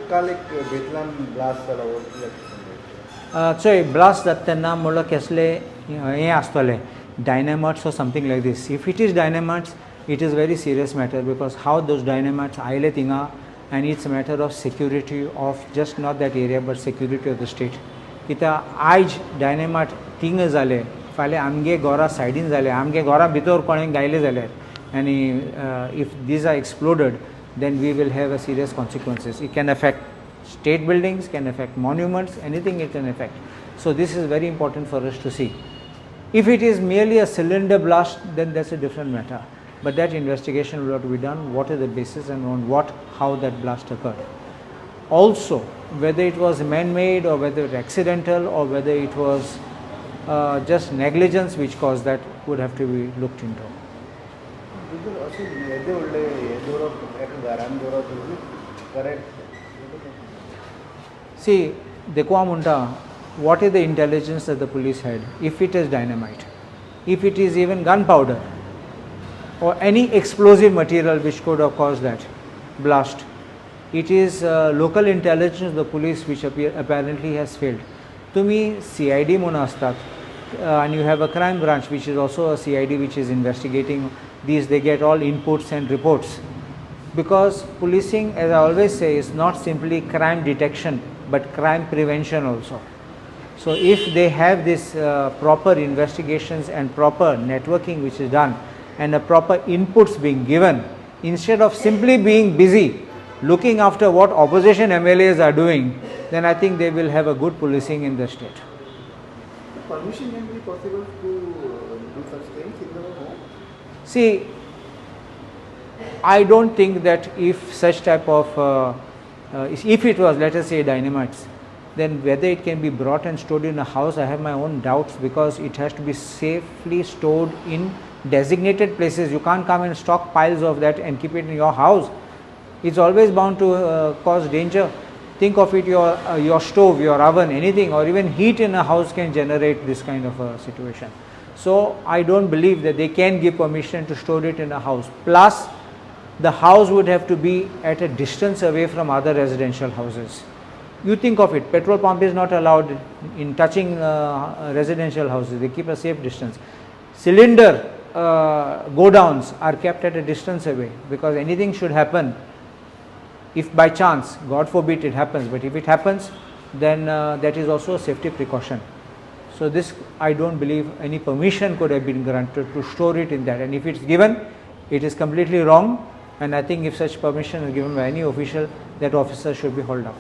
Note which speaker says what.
Speaker 1: तत्कालिक बेतलान ब्लास्ट जाला
Speaker 2: so blast जातना म्हणल्यार कसले हे आसतले dynamites or something like this. If it is dynamites, it is very serious matter, because how those dynamites aile tinga, and it's a matter of security of just not that area but security of the state. Kita आज dynamite tinga जाले फाल्यां आमगे घरा सायडीन जाले आमगे घरा भितर कोणें गायले जाल्यार, and if these are exploded, then we will have a serious consequences. It can affect state buildings, can affect monuments, anything it can affect. So this is very important for us to see. If it is merely a cylinder blast, then that's a different matter. But that investigation will have to be done. What is the basis and on what, how that blast occurred. Also, whether it was man-made or whether it was accidental or whether it was just negligence which caused that would have to be looked into. See, what is the intelligence that the police had? If it is dynamite, if it is even gunpowder or any explosive material which could have caused that blast, it is local intelligence of the police which apparently has failed. To me, CID monastat, and you have a crime branch which is also a CID which is investigating these. They get all inputs and reports, because policing, as I always say, is not simply crime detection but crime prevention also. So if they have this proper investigations and proper networking which is done and a proper inputs being given, instead of simply being busy looking after what opposition MLAs are doing, then I think they will have a good policing in the state.
Speaker 1: Permission can be possible to do such things in the home?
Speaker 2: See, I don't think that if such type of, if it was, let us say, dynamites, then whether it can be brought and stored in a house, I have my own doubts, because it has to be safely stored in designated places. You can't come and stock piles of that and keep it in your house. It's always bound to cause danger. Think of it, your stove, your oven, anything, or even heat in a house can generate this kind of a situation. So I don't believe that they can give permission to store it in a house. Plus, the house would have to be at a distance away from other residential houses. You think of it, petrol pump is not allowed in touching residential houses. They keep a safe distance. Cylinder go downs are kept at a distance away, because anything should happen. If by chance, God forbid it happens, but if it happens, then that is also a safety precaution. So this, I don't believe any permission could have been granted to store it in that. And if it's given, it is completely wrong. And I think if such permission is given by any official, that officer should be hauled up.